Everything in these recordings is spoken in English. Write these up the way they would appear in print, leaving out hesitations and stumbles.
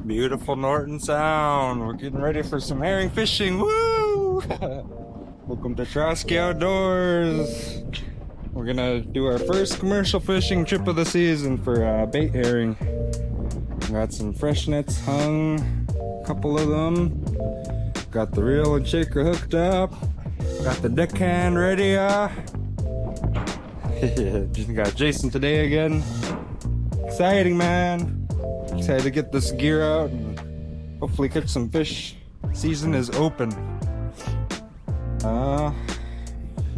Beautiful Norton Sound. We're getting ready for some herring fishing. Woo! Welcome to Trosky Outdoors. We're gonna do our first commercial fishing trip of the season for bait herring. Got some fresh nets hung, a couple of them. Got the reel and shaker hooked up. Got the deckhand ready. Just got Jason today again. Exciting, man. Excited to get this gear out and hopefully catch some fish. Season is open. I'm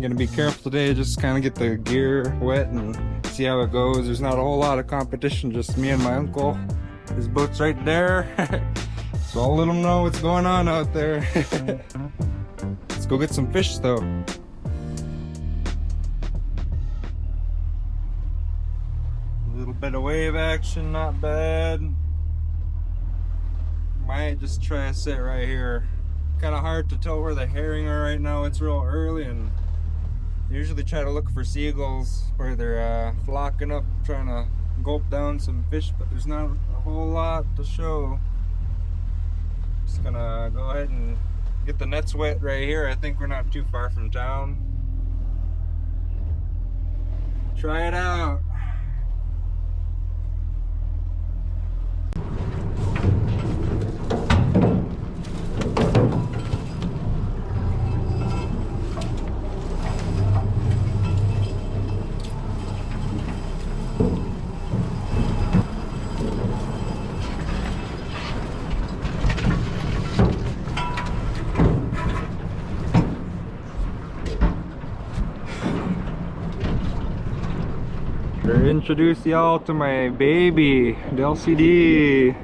gonna be careful today, just kind of get the gear wet and see how it goes. There's not a whole lot of competition, just me and my uncle. His boat's right there. So I'll let him know what's going on out there. Let's go get some fish though. A little bit of wave action, not bad. Might just try to sit right here. Kind of hard to tell where the herring are right now. It's real early, and I usually try to look for seagulls where they're flocking up, trying to gulp down some fish, but there's not a whole lot to show. Just gonna go ahead and get the nets wet right here. I think we're not too far from town. Try it out. Introduce y'all to my baby, the LCD.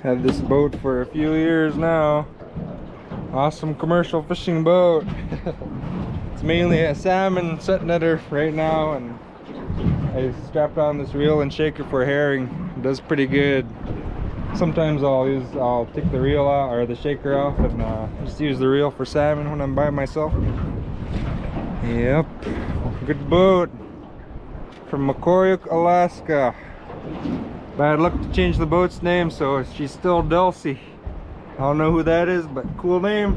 Had this boat for a few years now. Awesome commercial fishing boat. It's mainly a salmon set netter right now, and I strapped on this reel and shaker for herring. It does pretty good. Sometimes I'll take the reel out or the shaker off and just use the reel for salmon when I'm by myself. Yep, good boat. From Makoryuk, Alaska. Bad luck to change the boat's name, so she's still Dulcie. I don't know who that is, but cool name.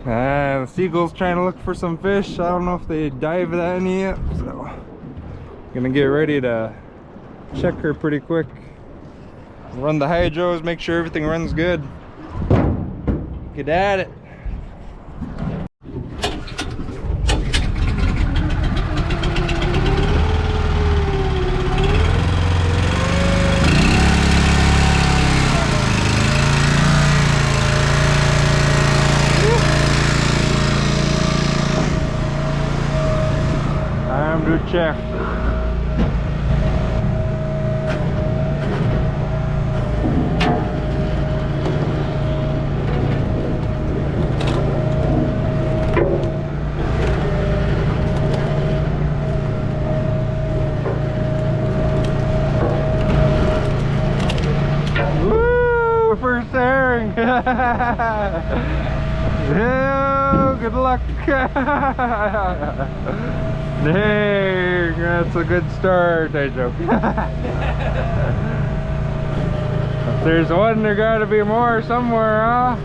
The seagull's trying to look for some fish. I don't know if they dived any yet, so gonna get ready to check her pretty quick. Run the hydros, make sure everything runs good. Get at it. Check. Woo! First herring! Yeah, good luck! Dang, that's a good start, I joke. If there's one, there gotta be more somewhere, huh?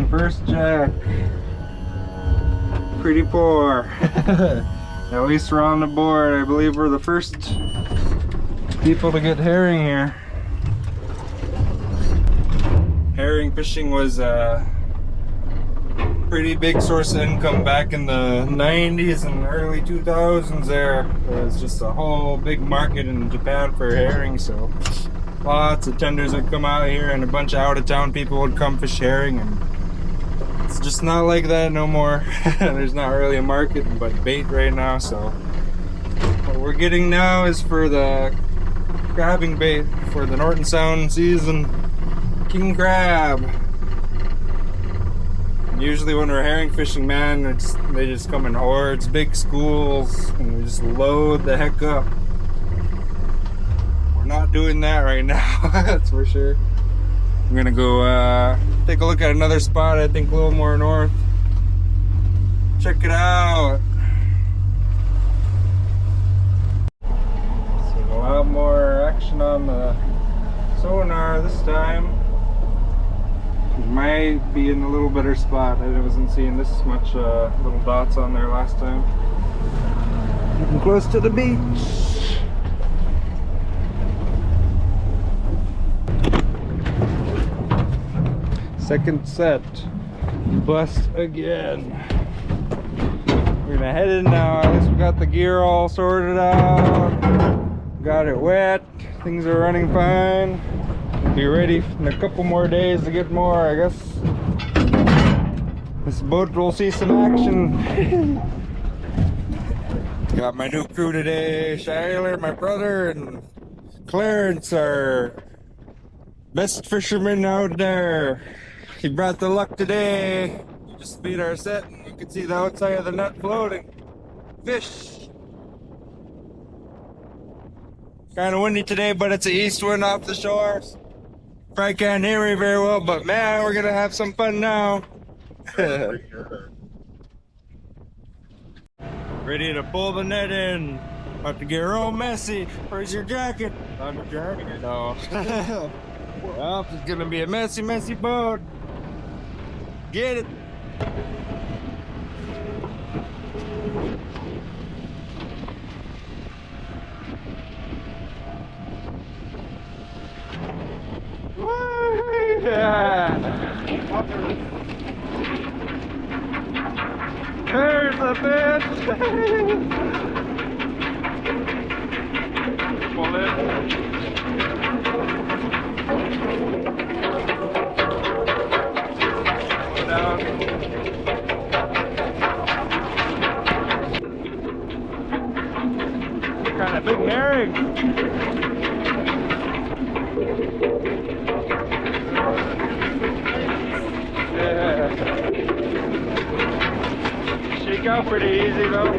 First jack. Pretty poor. At least we're on the board. I believe we're the first people to get herring here. Herring fishing was a pretty big source of income back in the 90s and early 2000s there. There was just a whole big market in Japan for herring, so lots of tenders would come out here and a bunch of out-of-town people would come fish herring, and it's just not like that no more. There's not really a market but bait right now, so what we're getting now is for the grabbing bait for the Norton Sound season. King crab. And usually when we're herring fishing, man, they just come in hordes, big schools, and we just load the heck up. We're not doing that right now, that's for sure. I'm gonna go take a look at another spot, I think a little more north. Check it out. Seeing a lot more action on the sonar this time. It might be in a little better spot. I wasn't seeing this much little dots on there last time. Getting close to the beach. Second set. Bust again. We're gonna head in now. At least we got the gear all sorted out. Got it wet. Things are running fine. We'll be ready in a couple more days to get more, I guess. This boat will see some action. Got my new crew today. Shyler, my brother, and Clarence, our best fisherman out there. He brought the luck today. We just beat our set and you can see the outside of the net floating. Fish. Kind of windy today, but it's an east wind off the shore. Probably can't hear me very well, but man, we're gonna have some fun now. Ready to pull the net in. About to get real messy. Where's your jacket? I'm your jacket. No. Well, it's gonna be a messy, messy boat. Get it. Yeah. There's the fish. Pull it. Down. Kind of big herring. Yeah. Shake out pretty easy though.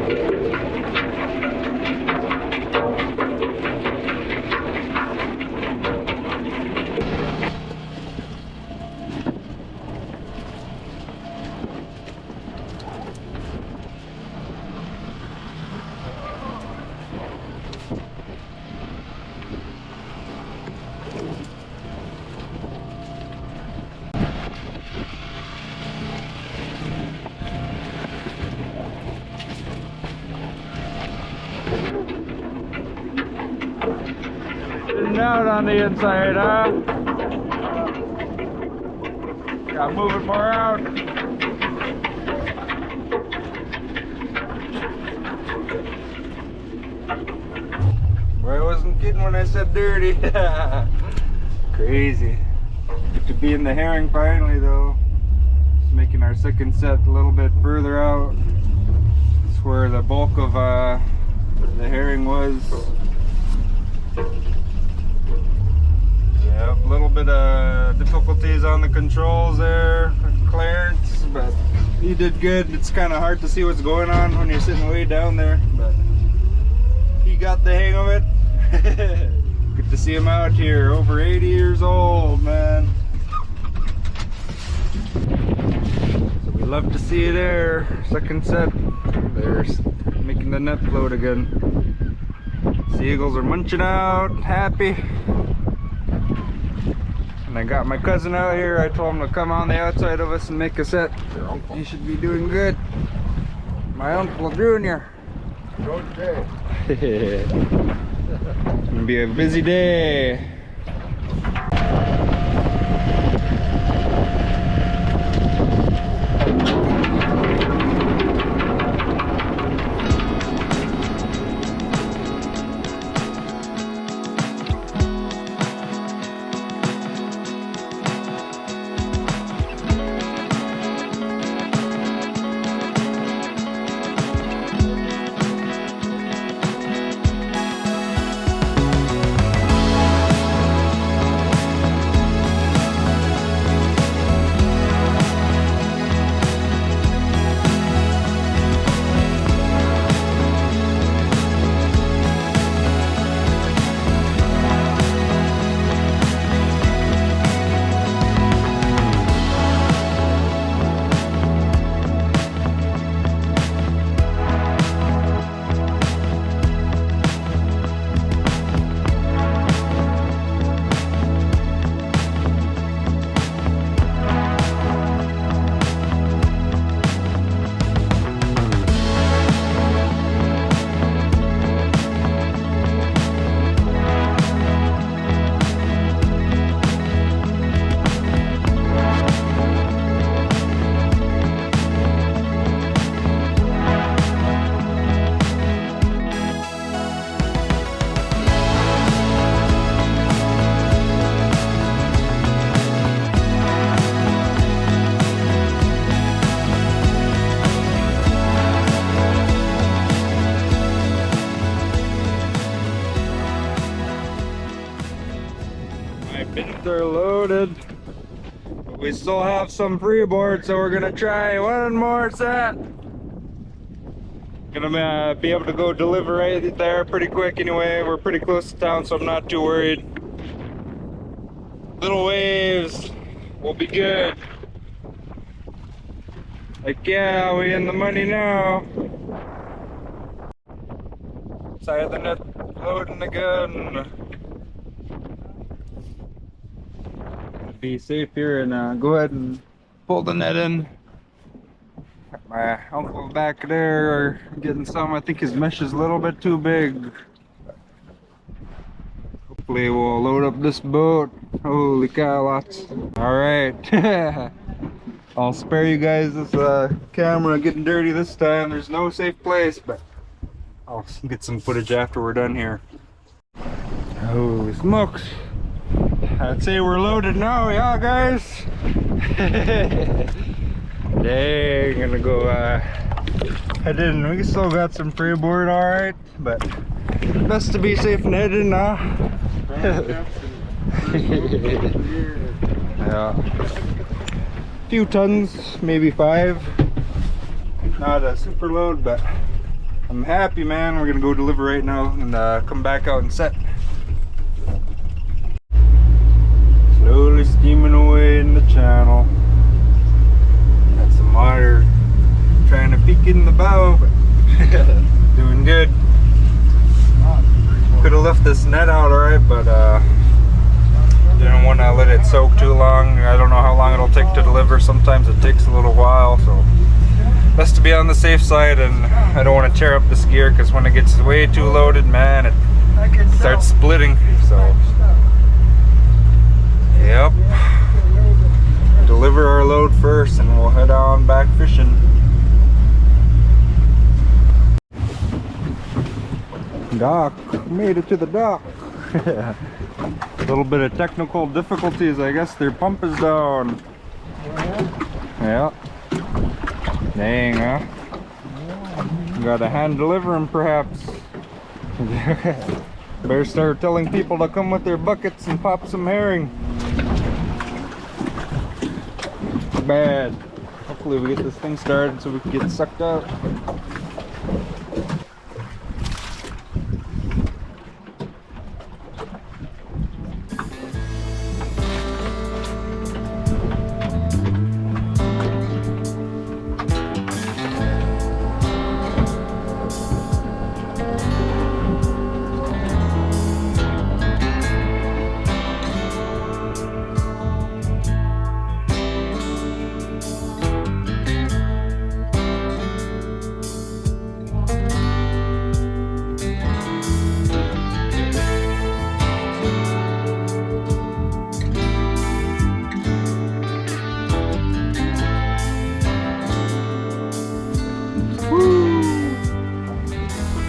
Out on the inside, huh? Gotta move it more out. Boy, I wasn't kidding when I said dirty. Crazy. Good to be in the herring finally though. Just making our second set a little bit further out. That's where the bulk of the herring was. Yep, a little bit of difficulties on the controls there, Clarence, but he did good. It's kind of hard to see what's going on when you're sitting way down there, but he got the hang of it. Good to see him out here, over 80 years old, man. So we love to see you there. Second set, there's making the net float again. Seagulls are munching out, happy. And I got my cousin out here. I told him to come on the outside of us and make a set. He should be doing good. My Uncle Junior. It's gonna be a busy day. loaded. But we still have some freeboard, so we're gonna try one more set. Gonna be able to go deliver right there pretty quick anyway. We're pretty close to town, so I'm not too worried. Little waves, we'll be good. Like, yeah, we in the money now. Side of the net, loading again. Be safe here and go ahead and pull the net in. Got my uncle back there getting some. I think his mesh is a little bit too big. Hopefully we'll load up this boat. Holy cow, lots. Alright. I'll spare you guys this camera getting dirty this time. There's no safe place, but I'll get some footage after we're done here. Holy smokes. I'd say we're loaded now, yeah guys? Dang, gonna go head in. We still got some freeboard, alright, but best to be safe and head in, huh? Yeah. Few tons, maybe 5. Not a super load, but I'm happy, man. We're gonna go deliver right now and come back out and set. Slowly steaming away in the channel. Got some water trying to peek in the bow, but doing good. Could have left this net out alright, but didn't want to let it soak too long. I don't know how long it'll take to deliver. Sometimes it takes a little while, so best to be on the safe side, and I don't want to tear up this gear because when it gets way too loaded, man, it starts splitting. So yep, deliver our load first and we'll head on back fishing. Dock, made it to the dock. A little bit of technical difficulties, I guess their pump is down. Yeah. Dang, huh? Gotta hand deliver them perhaps. Better start telling people to come with their buckets and pop some herring. Bad. Hopefully we get this thing started so we can get sucked out.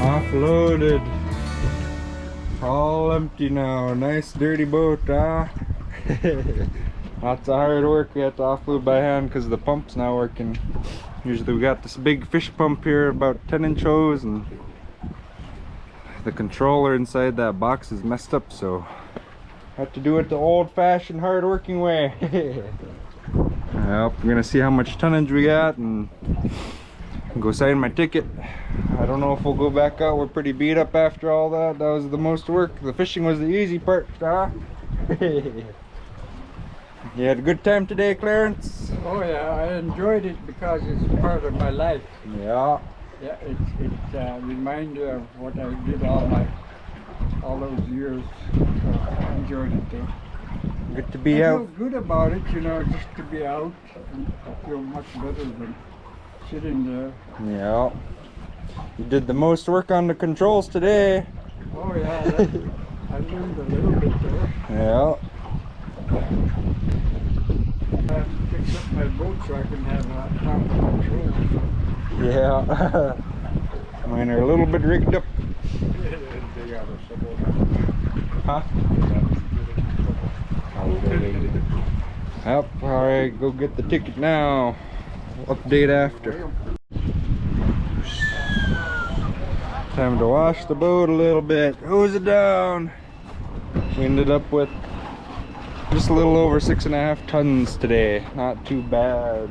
Offloaded. All empty now. Nice dirty boat, huh? Lots of hard work. We have to offload by hand because the pump's not working. Usually we got this big fish pump here, about 10-inch hose, and the controller inside that box is messed up, so I have to do it the old-fashioned hard-working way. Yep, we're gonna see how much tonnage we got and go sign my ticket. I don't know if we'll go back out. We're pretty beat up after all that. That was the most work. The fishing was the easy part, huh? You had a good time today, Clarence? Oh yeah, I enjoyed it because it's part of my life. Yeah. Yeah, it reminds you of what I did all those years. So I enjoyed it too. Good to be out. I feel good about it, you know, just to be out. And I feel much better than sitting there. Yeah. You did the most work on the controls today. Oh yeah, I learned a little bit there. Yeah. I have to fix up my boat so I can have proper control. Yeah. Mine are a little bit rigged up. Huh? Yep, alright, go get the ticket now. Update after. Time to wash the boat a little bit. Hose it down. We ended up with Just a little over 6.5 tons today. Not too bad.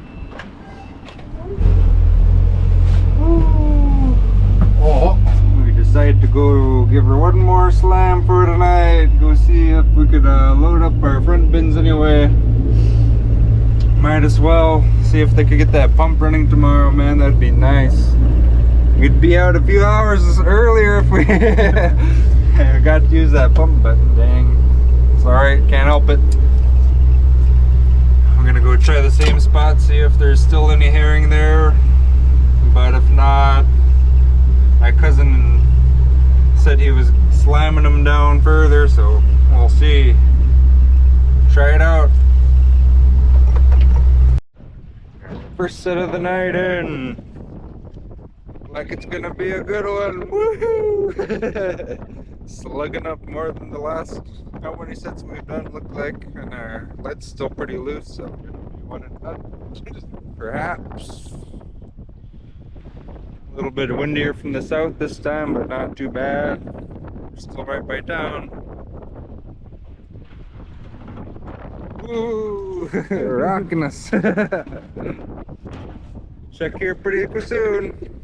Oh, we decided to go give her one more slam for tonight. Go see if we could load up our front bins anyway. Might as well see if they could get that pump running tomorrow, man. That'd be nice. We'd be out a few hours earlier if we got to use that pump, but dang. It's alright, can't help it. I'm gonna go try the same spot, see if there's still any herring there. But if not, my cousin said he was slamming them down further, so we'll see. Try it out. First set of the night in. Like it's gonna be a good one. Woohoo! Slugging up more than the last how many sets we've done look like, and our lead's still pretty loose, so we want it done. Perhaps. A little bit windier from the south this time, but not too bad. We're still right by town. Woo! Rocking us. Check here pretty soon.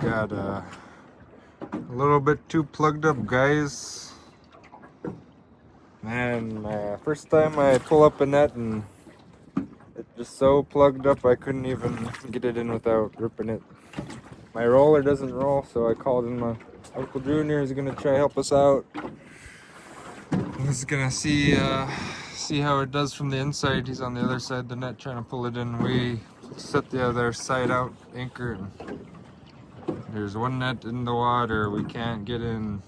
Got a little bit too plugged up, guys. Man, first time I pull up a net and it's just so plugged up I couldn't even get it in without ripping it. My roller doesn't roll, so I called in my Uncle Junior. He's gonna try to help us out. He's gonna see how it does from the inside. He's on the other side of the net trying to pull it in. We set the other side out, anchor, and there's one net in the water. We can't get in.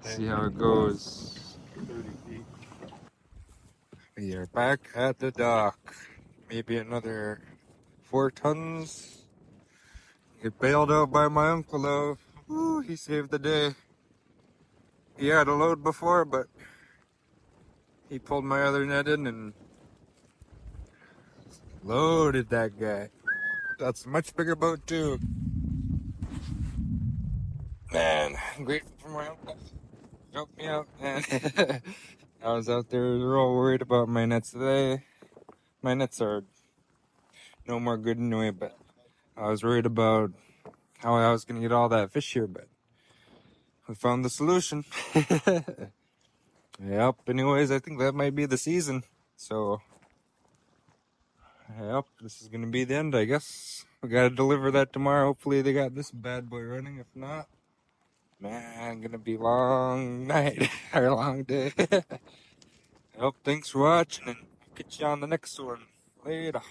See how it goes. We are back at the dock. Maybe another 4 tons. Get bailed out by my uncle though. Woo, he saved the day. He had a load before, but he pulled my other net in and loaded that guy. That's a much bigger boat too. Man, I'm grateful for my uncle. Helped me out, man. I was out there real worried about my nets today. My nets are no more good anyway, but I was worried about how I was going to get all that fish here, but we found the solution. Yep, anyways, I think that might be the season. So, yep, this is going to be the end, I guess. We got to deliver that tomorrow. Hopefully they got this bad boy running. If not, man, gonna be long night or long day. Yep, thanks for watching and catch you on the next one. Later.